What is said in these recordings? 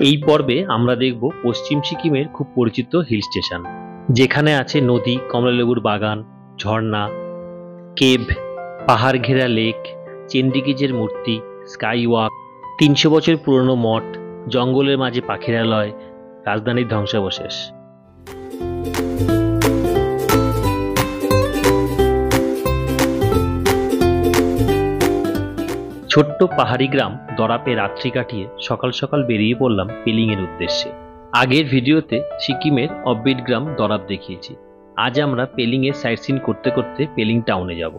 এই পর্বে আমরা দেখব পশ্চিম সিকিমের খুব পরিচিত হিল স্টেশন, যেখানে আছে নদী, কমলালেবুর বাগান, ঝর্ণা, কেভ, পাহাড় ঘেরা লেক, চেন্ডিগিজের মূর্তি, স্কাই ওয়াক, ৩০০ বছর পুরনো মঠ, জঙ্গলের মাঝে পাখিরালয়, রাজধানীর ধ্বংসাবশেষ। ছোট্ট পাহাড়ি গ্রাম দরাপে রাত্রি কাটিয়ে সকাল সকাল বেরিয়ে পড়লাম পেলিং এর উদ্দেশ্যে। আগের ভিডিওতে সিকিমের অফবিট গ্রাম দরাপ দেখিয়েছি। আজ আমরা পেলিং এর সাইট সিন করতে করতে পেলিং টাউনে যাব।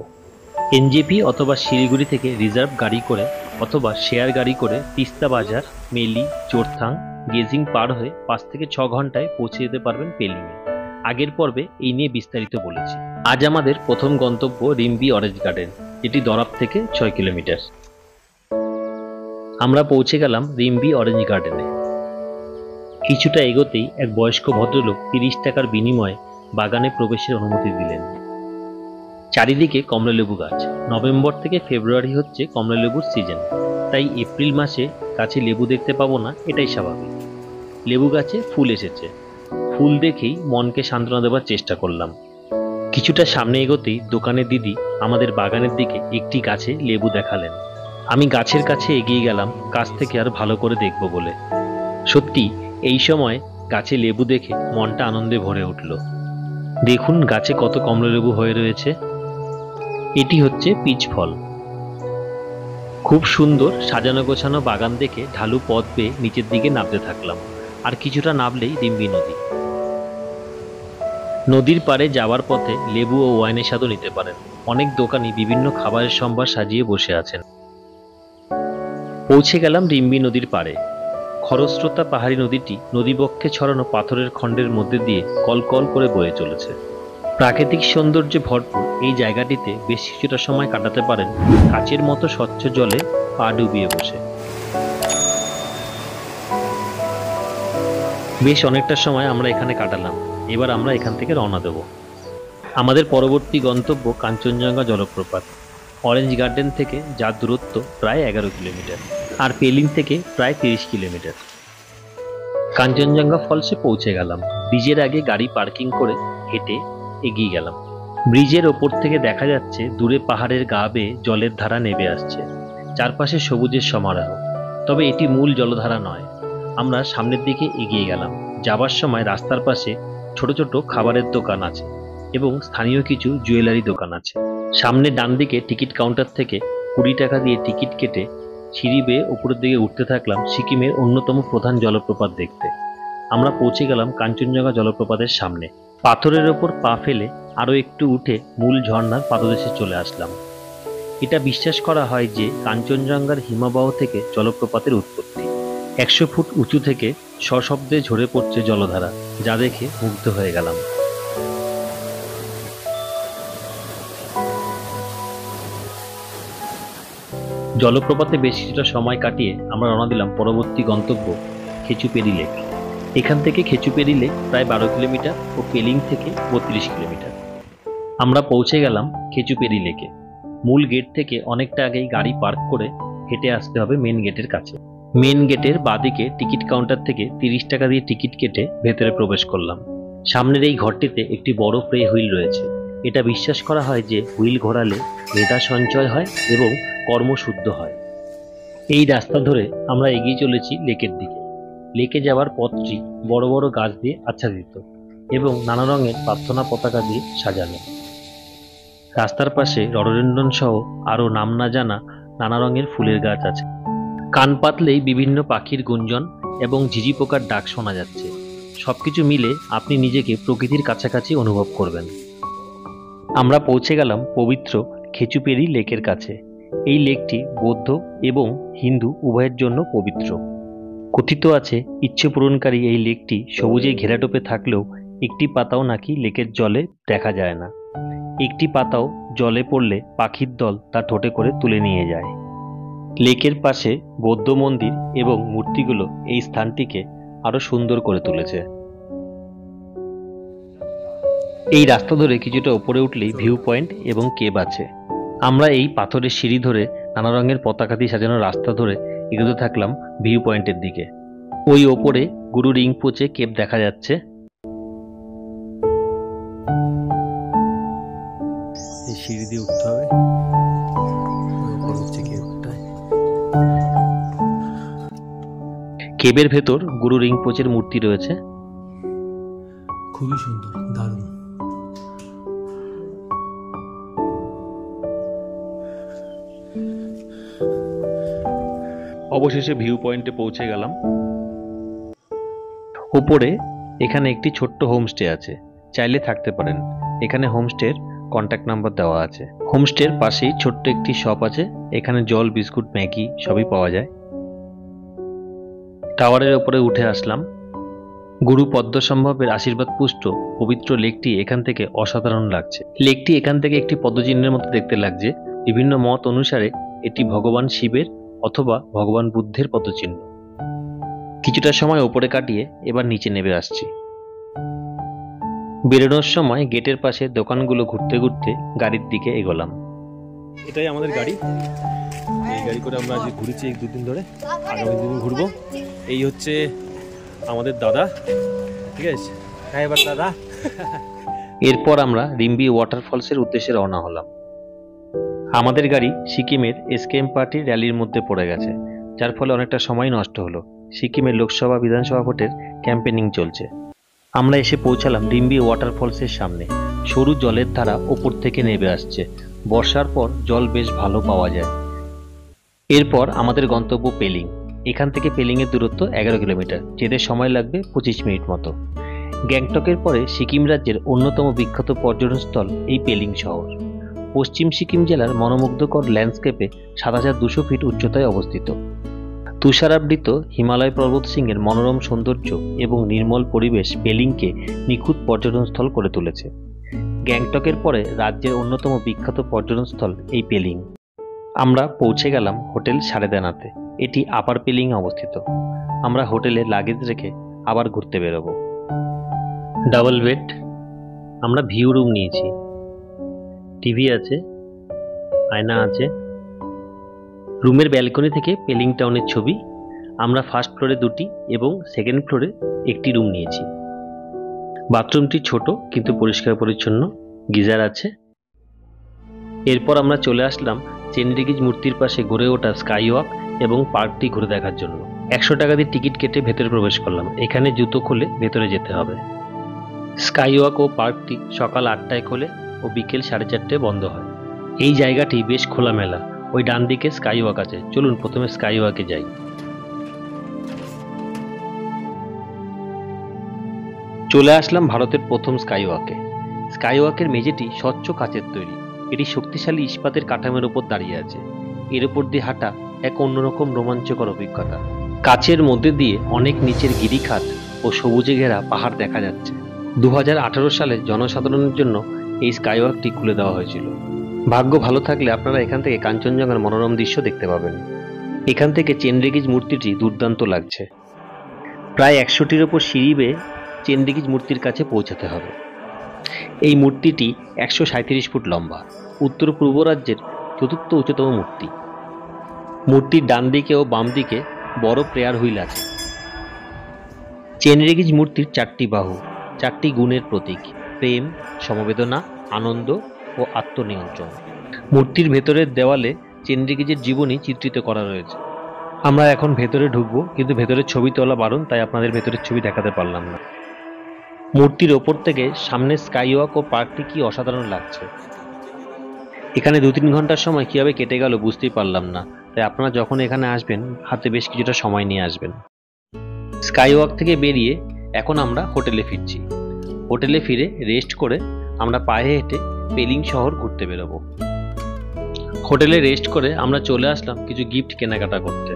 এনজেপি অথবা শিলিগুড়ি থেকে রিজার্ভ গাড়ি করে অথবা শেয়ার গাড়ি করে তিস্তা বাজার, মেলি, চোরথাং, গেজিং পার হয়ে ৫ থেকে ৬ ঘন্টায় পৌঁছে যেতে পারবেন পেলিং এ। আগের পর্বে এই নিয়ে বিস্তারিত বলেছি। আজ আমাদের প্রথম গন্তব্য রিম্বি অরেঞ্জ গার্ডেন, যেটি দরাপ থেকে ৬ কিলোমিটার। আমরা পৌঁছে গেলাম রিম্বি অরেঞ্জ গার্ডেনে। কিছুটা এগোতেই এক বয়স্ক ভদ্রলোক ৩০ টাকার বিনিময়ে বাগানে প্রবেশের অনুমতি দিলেন। চারিদিকে কমলালেবু গাছ। নভেম্বর থেকে ফেব্রুয়ারি হচ্ছে কমলালেবুর সিজন, তাই এপ্রিল মাসে গাছে লেবু দেখতে পাবো না, এটাই স্বাভাবিক। লেবু গাছে ফুল এসেছে। ফুল দেখেই মনকে সান্ত্বনা দেওয়ার চেষ্টা করলাম। কিছুটা সামনে এগোতেই দোকানের দিদি আমাদের বাগানের দিকে একটি গাছে লেবু দেখালেন। আমি গাছের কাছে এগিয়ে গেলাম কাছ থেকে আর ভালো করে দেখব বলে। সত্যি এই সময় গাছে লেবু দেখে মনটা আনন্দে ভরে উঠল। দেখুন গাছে কত কমলালেবু হয়ে রয়েছে। এটি হচ্ছে পিচ ফল। খুব সুন্দর সাজানো গোছানো বাগান দেখে ঢালু পথ বেয়ে নিচের দিকে নামতে থাকলাম। আর কিছুটা নামলেই রিম্বি নদী। নদীর পাড়ে যাওয়ার পথে লেবু ও ওয়াইনের স্বাদও নিতে পারেন। অনেক দোকানি বিভিন্ন খাবারের সম্ভার সাজিয়ে বসে আছেন। পৌঁছে গেলাম রিম্বি নদীর পাড়ে। খরস্রোতা পাহাড়ি নদীটি নদীবক্ষে ছড়ানো পাথরের খণ্ডের মধ্যে দিয়ে কলকল করে বয়ে চলেছে। প্রাকৃতিক সৌন্দর্যে ভরপুর এই জায়গাটিতে বেশ কিছুটা সময় কাটাতে পারেন কাচের মতো স্বচ্ছ জলে পা ডুবিয়ে বসে। বেশ অনেকটা সময় আমরা এখানে কাটালাম। এবার আমরা এখান থেকে রওনা দেব। আমাদের পরবর্তী গন্তব্য কাঞ্চনজঙ্ঘা জলপ্রপাত। অরেঞ্জ গার্ডেন থেকে যার দূরত্ব প্রায় ১১ কিলোমিটার আর পেলিং থেকে প্রায় ৩০ কিলোমিটার। কাঞ্চনজঙ্ঘা ফলসে পৌঁছে গেলাম। ব্রিজের আগে গাড়ি পার্কিং করে হেঁটে এগিয়ে গেলাম। ব্রিজের ওপর থেকে দেখা যাচ্ছে দূরে পাহাড়ের গা বেয়ে জলের ধারা নেমে আসছে। চারপাশে সবুজের সমারোহ। তবে এটি মূল জলধারা নয়। আমরা সামনের দিকে এগিয়ে গেলাম। যাবার সময় রাস্তার পাশে ছোট ছোট খাবারের দোকান আছে এবং স্থানীয় কিছু জুয়েলারি দোকান আছে। সামনে ডান দিকে টিকিট কাউন্টার থেকে ২০ টাকা দিয়ে টিকিট কেটে সিঁড়ি বেয়ে উপরের দিকে উঠতে থাকলাম সিকিমের অন্যতম প্রধান জলপ্রপাত দেখতে। আমরা পৌঁছে গেলাম কাঞ্চনজঙ্ঘা জলপ্রপাতের সামনে। পাথরের ওপর পা ফেলে আরও একটু উঠে মূল ঝর্ণার পাদদেশে চলে আসলাম। এটা বিশ্বাস করা হয় যে কাঞ্চনজঙ্ঘার হিমবাহ থেকে জলপ্রপাতের উৎপত্তি। ১০০ ফুট উঁচু থেকে সশব্দে ঝরে পড়ছে জলধারা, যা দেখে মুগ্ধ হয়ে গেলাম। জলপ্রপাতে বেশ কিছুটা সময় কাটিয়ে আমরা রওনা দিলাম পরবর্তী গন্তব্য খেচুপেরি লেক। এখান থেকে খেচুপেরি লেক প্রায় ১২ কিলোমিটার ও পেলিং থেকে ৩২ কিলোমিটার। আমরা পৌঁছে গেলাম খেচুপেরি লেকে। মূল গেট থেকে অনেকটা আগেই গাড়ি পার্ক করে হেঁটে আসতে হবে মেন গেটের কাছে। মেন গেটের বাঁদিকে টিকিট কাউন্টার থেকে ৩০ টাকা দিয়ে টিকিট কেটে ভেতরে প্রবেশ করলাম। সামনের এই ঘরটিতে একটি বড় প্রে হুইল রয়েছে। এটা বিশ্বাস করা হয় যে হুইল ঘোরালে মেধা সঞ্চয় হয় এবং কর্মশুদ্ধ হয়। এই রাস্তা ধরে আমরা এগিয়ে চলেছি লেকের দিকে। লেকে যাওয়ার পথটি বড় বড় গাছ দিয়ে আচ্ছাদিত এবং নানা রঙের প্রার্থনা পতাকা দিয়ে সাজানো। রাস্তার পাশে রডোডেনড্রন সহ আরও নাম না জানা নানা রঙের ফুলের গাছ আছে। কান পাতলেই বিভিন্ন পাখির গুঞ্জন এবং ঝিঝি পোকার ডাক শোনা যাচ্ছে। সবকিছু মিলে আপনি নিজেকে প্রকৃতির কাছাকাছি অনুভব করবেন। আমরা পৌঁছে গেলাম পবিত্র খেচুপেরি লেকের কাছে। এই লেকটি বৌদ্ধ এবং হিন্দু উভয়ের জন্য পবিত্র। কথিত আছে ইচ্ছে পূরণকারী এই লেকটি সবুজে ঘেরাটোপে থাকলেও একটি পাতাও নাকি লেকের জলে দেখা যায় না। একটি পাতাও জলে পড়লে পাখির দল তা ঠোঁটে করে তুলে নিয়ে যায়। লেকের পাশে বৌদ্ধ মন্দির এবং মূর্তিগুলো এই স্থানটিকে আরো সুন্দর করে তুলেছে। এই রাস্তা ধরে কিছুটা উপরে উঠলেই ভিউ পয়েন্ট এবং কেভ আছে। আমরা এই পাথরের সিঁড়ি ধরে নানা রঙের পতাকা দিয়ে সাজানো রাস্তা ধরে এগোতে থাকলাম ভিউ পয়েন্টের দিকে। ওই ওপরে গুরু রিংপোচে কেভ দেখা যাচ্ছে। এই সিঁড়ি দিয়ে উঠতে হবে, কেবের ভেতর গুরু রিংপোচের মূর্তি রয়েছে। খুবই সুন্দর, দারুণ। অবশেষে ভিউ পয়েন্টে পৌঁছে গেলাম। উপরে এখানে একটি ছোট্ট হোমস্টে আছে, চাইলে থাকতে পারেন। এখানে হোমস্টের কন্ট্যাক্ট নাম্বার দেওয়া আছে। হোমস্টের পাশেই ছোট্ট একটি শপ আছে, এখানে জল, বিস্কুট, ম্যাগি সবই পাওয়া যায়। টাওয়ারের উপরে উঠে আসলাম। গুরু পদ্মসম্ভবের আশীর্বাদ পুষ্ট পবিত্র লেকটি এখান থেকে অসাধারণ লাগছে। লেকটি এখান থেকে একটি পদ্মচিহ্নের মতো দেখতে লাগছে। বিভিন্ন মত অনুসারে এটি ভগবান শিবের অথবা ভগবান বুদ্ধের পদচিহ্ন। কিছুটা সময় ওপরে কাটিয়ে এবার নিচে নেমে আসছি। বেরোনোর সময় গেটের পাশে দোকানগুলো ঘুরতে ঘুরতে গাড়ির দিকে এগোলাম। এটাই আমাদের গাড়ি। এই গাড়ি করে আমরা আজ ঘুরেছি এক দুদিন ধরে, আগামী দিন ঘুরবো। এই হচ্ছে আমাদের দাদা, ঠিক আছে? হ্যাঁ, এবার দাদা। এরপর আমরা রিম্বি ওয়াটারফলসের উদ্দেশ্যে রওনা হলাম। আমাদের গাড়ি সিকিমের এসকেএম পার্টির র্যালির মধ্যে পড়ে গেছে, যার ফলে অনেকটা সময় নষ্ট হলো। সিকিমের লোকসভা বিধানসভা ভোটের ক্যাম্পেনিং চলছে। আমরা এসে পৌঁছালাম রিম্বি ওয়াটারফলসের সামনে। সরু জলের ধারা ওপর থেকে নেমে আসছে। বর্ষার পর জল বেশ ভালো পাওয়া যায়। এরপর আমাদের গন্তব্য পেলিং। এখান থেকে পেলিংয়ের দূরত্ব 11 কিলোমিটার, যেতে সময় লাগবে 25 মিনিট মতো। গ্যাংটকের পরে সিকিম রাজ্যের অন্যতম বিখ্যাত পর্যটনস্থল এই পেলিং শহর। পশ্চিম সিকিম জেলার মনোমুগ্ধকর ল্যান্ডস্কেপে ৭,২০০ ফিট উচ্চতায় অবস্থিত। তুষারাবৃত হিমালয় পর্বত শৃঙ্গের মনোরম সৌন্দর্য এবং নির্মল পরিবেশ পেলিংকে নিখুঁত পর্যটনস্থল করে তুলেছে। গ্যাংটকের পরে রাজ্যের অন্যতম বিখ্যাত পর্যটনস্থল এই পেলিং। আমরা পৌঁছে গেলাম হোটেল সারেদানাতে। এটি আপার পেলিং অবস্থিত। আমরা হোটেলে লাগেজ রেখে আবার ঘুরতে বেরোবো। Double bed. আমরা ভিউ রুম নিয়েছি। টিভি আছে, আয়না আছে। রুমের ব্যালকনি থেকে পেলিং টাউনের ছবি। আমরা ফার্স্ট ফ্লোরে 2টি এবং সেকেন্ড ফ্লোরে 1টি রুম নিয়েছি। বাথরুমটি ছোট কিন্তু পরিষ্কার পরিচ্ছন্ন, গিজার আছে। এরপর আমরা চলে আসলাম চেনরিগিজ মূর্তির পাশে গড়ে ওঠা স্কাই ওয়াক এবং পার্কটি ঘুরে দেখার জন্য। 100 টাকা দিয়ে টিকিট কেটে ভেতরে প্রবেশ করলাম। এখানে জুতো খুলে ভেতরে যেতে হবে। স্কাই ওয়াক ও পার্কটি সকাল 8টায় খোলে ও বিকেল 4:30টায় বন্ধ হয়। এই জায়গাটি বেশ খোলামেলা। ওই ডান দিকে স্কাই ওয়াক আছে। চলুন প্রথমে স্কাই ওয়াকে যাই। চলে আসলাম ভারতের প্রথম স্কাই ওয়াকে। স্কাই ওয়াকের মেঝেটি স্বচ্ছ কাচের তৈরি। এটি শক্তিশালী ইস্পাতের কাঠামোর উপর দাঁড়িয়ে আছে। এর উপর দিয়ে হাঁটা এক অন্যরকম রোমাঞ্চকর অভিজ্ঞতা। কাচের মধ্যে দিয়ে অনেক নিচের গিরিখাত ও সবুজে ঘেরা পাহাড় দেখা যাচ্ছে। 2018 সালে জনসাধারণের জন্য এই স্কাই ওয়াকটি খুলে দেওয়া হয়েছিল। ভাগ্য ভালো থাকলে আপনারা এখান থেকে কাঞ্চনজঙ্ঘার মনোরম দৃশ্য দেখতে পাবেন। এখান থেকে চেনরিগিজ মূর্তিটি দুর্দান্ত লাগছে। প্রায় 100টির ওপর সিঁড়ি বেয়ে চেনরিগিজ মূর্তির কাছে পৌঁছাতে হবে। এই মূর্তিটি 137 ফুট লম্বা, উত্তর পূর্ব রাজ্যের চতুর্থ উচ্চতম মূর্তি। মূর্তির ডান দিকে ও বাম দিকে বড় প্রেয়ার হুইল আছে। চেনরিগিজ মূর্তির 4টি বাহু, 4টি গুণের প্রতীক: প্রেম, সমবেদনা, আনন্দ ও আত্মনিয়ন্ত্রণ। মূর্তির ভেতরের দেওয়ালে চেনরিগিজের জীবনী চিত্রিত করা রয়েছে। আমরা এখন ভেতরে ঢুকবো, কিন্তু ভেতরের ছবি তোলা বারণ, তাই আপনাদের ভেতরের ছবি দেখাতে পারলাম না। মূর্তির ওপর থেকে সামনে স্কাই ওয়াক ও পার্কটি কি অসাধারণ লাগছে। এখানে 2-3 ঘন্টার সময় কিভাবে কেটে গেল বুঝতেই পারলাম না, তাই আপনারা যখন এখানে আসবেন হাতে বেশ কিছুটা সময় নিয়ে আসবেন। স্কাই ওয়াক থেকে বেরিয়ে এখন আমরা হোটেলে ফিরছি। হোটেলে ফিরে রেস্ট করে আমরা পায়ে হেঁটে পেলিং শহর ঘুরতে বেরোবো। হোটেলে রেস্ট করে আমরা চলে আসলাম কিছু গিফট কেনাকাটা করতে।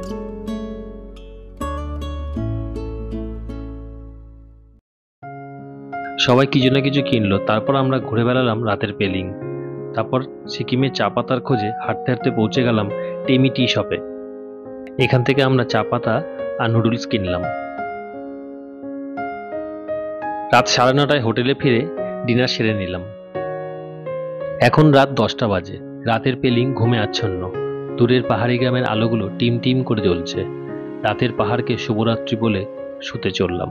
সবাই কিছু না কিছু কিনলো। তারপর আমরা ঘুরে বেড়ালাম রাতের পেলিং। তারপর সিকিমে চা পাতার খোঁজে হাঁটতে হাঁটতে পৌঁছে গেলাম টেমি টি শপে। এখান থেকে আমরা চা পাতা আর নুডলস কিনলাম। রাত 9:30টায় হোটেলে ফিরে ডিনার সেরে নিলাম। এখন রাত 10টা বাজে। রাতের পেলিং ঘুমে আচ্ছন্ন। দূরের পাহাড়ি গ্রামের আলোগুলো টিম টিম করে জ্বলছে। রাতের পাহাড়কে শুভরাত্রি বলে শুতে চললাম।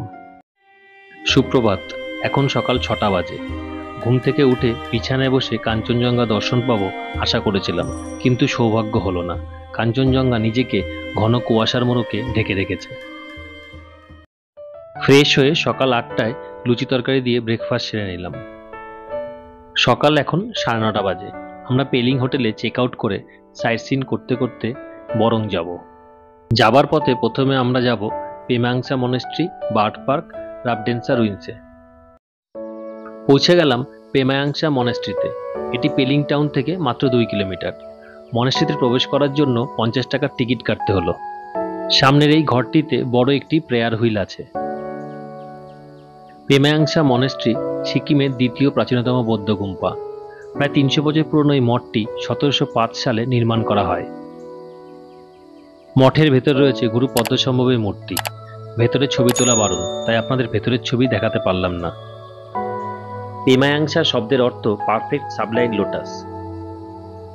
সুপ্রভাত। এখন সকাল 6টা বাজে। ঘুম থেকে উঠে বিছানায় বসে কাঞ্চনজঙ্ঘা দর্শন পাবো আশা করেছিলাম, কিন্তু সৌভাগ্য হলো না। কাঞ্চনজঙ্ঘা নিজেকে ঘন কুয়াশার মোড়কে ঢেকে রেখেছে। ফ্রেশ হয়ে সকাল 8টায় লুচি তরকারি দিয়ে ব্রেকফাস্ট সেরে নিলাম। সকাল এখন 9:30 বাজে। আমরা পেলিং হোটেলে চেক আউট করে সাইট সিন করতে করতে বরং যাব। যাবার পথে প্রথমে আমরা যাব পেমাংসা মনেস্ট্রি, বার্ড পার্ক, রাবডেন্সা রুইন্সে। পৌঁছে গেলাম পেমাংসা মনেস্ট্রিতে। এটি পেলিং টাউন থেকে মাত্র 2 কিলোমিটার। মনেস্ট্রিতে প্রবেশ করার জন্য 50 টাকার টিকিট কাটতে হলো। সামনের এই ঘরটিতে বড় একটি প্রেয়ার হুইল আছে। পেমাংসা মনেস্ট্রি সিকিমের দ্বিতীয় প্রাচীনতম বৌদ্ধ গুম্পা। প্রায় 300 বছর পুরনো এই মঠটি 1705 সালে নির্মাণ করা হয়। মঠের ভেতর রয়েছে গুরু পদ্মসম্ভবের মূর্তি। ভেতরে ছবি তোলা বারণ, তাই আপনাদের ভেতরের ছবি দেখাতে পারলাম না। পেমাংসা শব্দের অর্থ পারফেক্ট সাবলাইন লোটাস।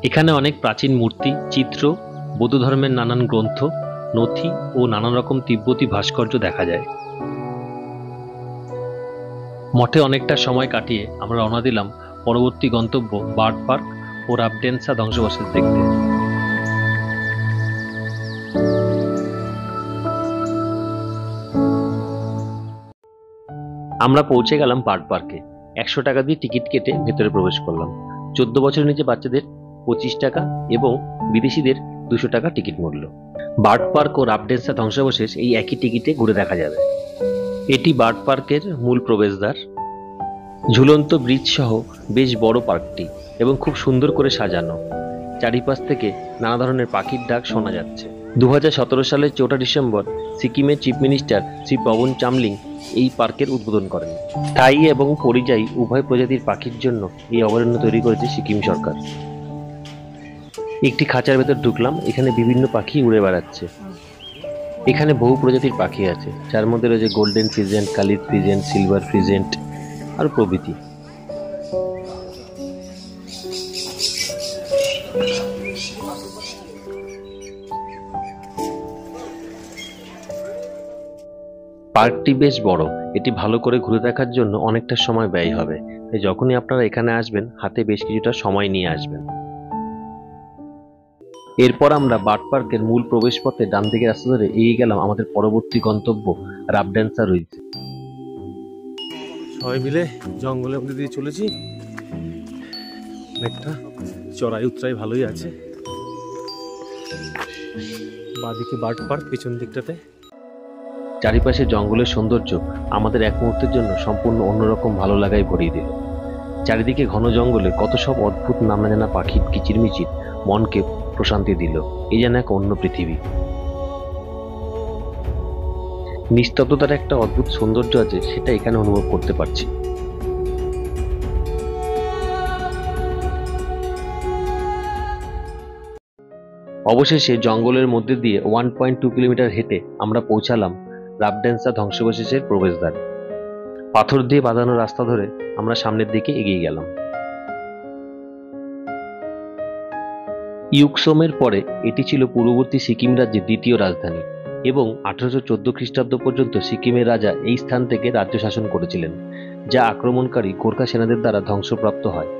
এখানে অনেক প্রাচীন মূর্তি, চিত্র, বৌদ্ধ ধর্মের নানান গ্রন্থ, নথি ও নানান রকম তিব্বতী ভাস্কর্য দেখা যায়। মঠে অনেকটা সময় কাটিয়ে আমরা রওনা দিলাম পরবর্তী গন্তব্য বার্ড পার্ক ও রাবডেন্সা ধ্বংসাবশেষ দেখতে। আমরা পৌঁছে গেলাম বার্ড পার্কে। 100 টাকা দিয়ে টিকিট কেটে ভেতরে প্রবেশ করলাম। 14 বছরের নিচে বাচ্চাদের 25 টাকা এবং বিদেশিদের 200 টাকা টিকিট মূল্য। বার্ড পার্ক ও রাবডেন্সা ধ্বংসাবশেষ এই একই টিকিটে ঘুরে দেখা যাবে। এটি বার্ড পার্কের মূল প্রবেশদ্বার। ঝুলন্ত ব্রিজ সহ বেশ বড় পার্কটি এবং খুব সুন্দর করে সাজানো। চারিপাশ থেকে নানা ধরনের পাখির ডাক শোনা যাচ্ছে। 2017 সালের 4 ডিসেম্বর সিকিমের চিফ মিনিস্টার শ্রী পবন চামলিং এই পার্কের উদ্বোধন করেন। স্থায়ী এবং পরিযায়ী উভয় প্রজাতির পাখির জন্য এই অভয়ারণ্য তৈরি করেছে সিকিম সরকার। একটি খাঁচার ভেতর ঢুকলাম। এখানে বিভিন্ন পাখি উড়ে বেড়াচ্ছে। এখানে বহু প্রজাতির পাখি আছে, যার মধ্যে রয়েছে golden pheasant, kalij pheasant, silver pheasant আর প্রভৃতি। পার্কটি বেশ বড়। এটি ভালো করে ঘুরে দেখার জন্য অনেকটা সময় ব্যয় হবে, তাই যখনই আপনারা এখানে আসবেন হাতে বেশ কিছুটা সময় নিয়ে আসবেন। এরপর আমরা বার্ড পার্কের মূল প্রবেশ পথে ডান দিকে রাস্তা ধরে এগিয়ে গেলাম আমাদের পরবর্তী গন্তব্য রাবডেন্সা রুইন্স। সবাই মিলে জঙ্গলের মধ্যে দিয়ে চলেছি। অনেকটা চড়াই উতরাই ভালোই আছে। বাঁদিকে বার্ড পার্ক, পিছন দিকটাতে। চারিপাশে জঙ্গলের সৌন্দর্য আমাদের এক মুহূর্তের জন্য সম্পূর্ণ অন্যরকম ভালো লাগায় ভরিয়ে দিল। চারিদিকে ঘন জঙ্গলে কত সব অদ্ভুত নানা জানা পাখির কিচিরমিচির মনকে প্রশান্তি দিল। এই যেন এক অন্য পৃথিবী। নিস্তব্ধতার একটা অদ্ভুত সৌন্দর্য আছে, সেটা এখানে অনুভব করতে পারছি। অবশেষে জঙ্গলের মধ্যে দিয়ে 1.2 কিলোমিটার হেঁটে আমরা পৌঁছালাম রাবডেন্সা ধ্বংসাবশেষের প্রবেশদ্বারে। পাথর দিয়ে বাঁধানো রাস্তা ধরে আমরা সামনের দিকে এগিয়ে গেলাম। ইউকসোমের পরে এটি ছিল পূর্ববর্তী সিকিম রাজ্যের দ্বিতীয় রাজধানী এবং 1814 খ্রিস্টাব্দ পর্যন্ত সিকিমের রাজা এই স্থান থেকে রাজ্য শাসন করেছিলেন, যা আক্রমণকারী গোর্খা সেনাদের দ্বারা ধ্বংসপ্রাপ্ত হয়।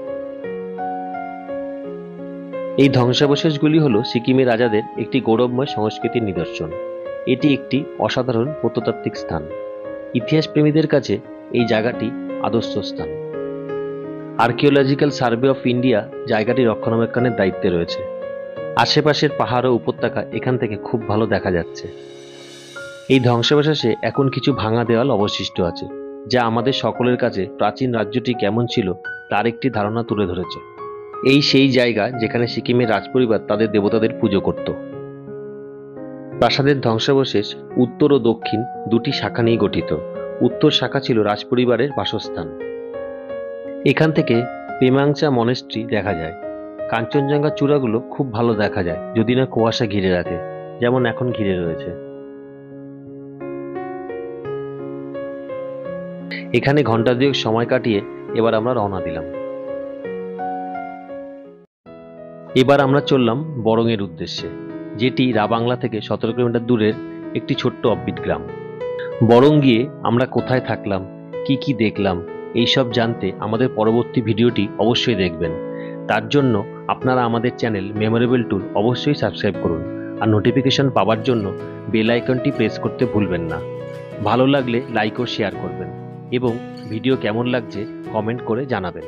এই ধ্বংসাবশেষগুলি হল সিকিমের রাজাদের একটি গৌরবময় সংস্কৃতির নিদর্শন। এটি একটি অসাধারণ প্রত্নতাত্ত্বিক স্থান। ইতিহাস প্রেমীদের কাছে এই জায়গাটি আদর্শ স্থান। আর্কিওলজিক্যাল সার্ভে অফ ইন্ডিয়া জায়গাটি রক্ষণাবেক্ষণের দায়িত্বে রয়েছে। আশেপাশের পাহাড় ও উপত্যকা এখান থেকে খুব ভালো দেখা যাচ্ছে। এই ধ্বংসাবশেষে এখন কিছু ভাঙা দেওয়াল অবশিষ্ট আছে, যা আমাদের সকলের কাছে প্রাচীন রাজ্যটি কেমন ছিল তার একটি ধারণা তুলে ধরেছে। এই সেই জায়গা যেখানে সিকিমের রাজপরিবার তাদের দেবতাদের পুজো করত। প্রাসাদের ধ্বংসাবশেষ উত্তর ও দক্ষিণ দুটি শাখা নিয়ে গঠিত। উত্তর শাখা ছিল রাজপরিবারের বাসস্থান। এখান থেকে পেমাংসা মনেস্ট্রি দেখা যায়। কাঞ্চনজঙ্ঘা চূড়াগুলো খুব ভালো দেখা যায়, যদি না কুয়াশা ঘিরে রাখে, যেমন এখন ঘিরে রয়েছে। এখানে ঘন্টা দুয়েক সময় কাটিয়ে এবার আমরা রওনা দিলাম। এবার আমরা চললাম বরংয়ের উদ্দেশ্যে, যেটি রাবাংলা থেকে 17 কিলোমিটার দূরের একটি ছোট্ট অফবিট গ্রাম। বরং গিয়ে আমরা কোথায় থাকলাম, কি কি দেখলাম, এইসব জানতে আমাদের পরবর্তী ভিডিওটি অবশ্যই দেখবেন। তার জন্য আপনারা আমাদের চ্যানেল মেমোরেবল ট্যুর অবশ্যই সাবস্ক্রাইব করুন, আর নোটিফিকেশন পাওয়ার জন্য বেল আইকনটি প্রেস করতে ভুলবেন না। ভালো লাগলে লাইক ও শেয়ার করবেন এবং ভিডিও কেমন লাগছে কমেন্ট করে জানাবেন।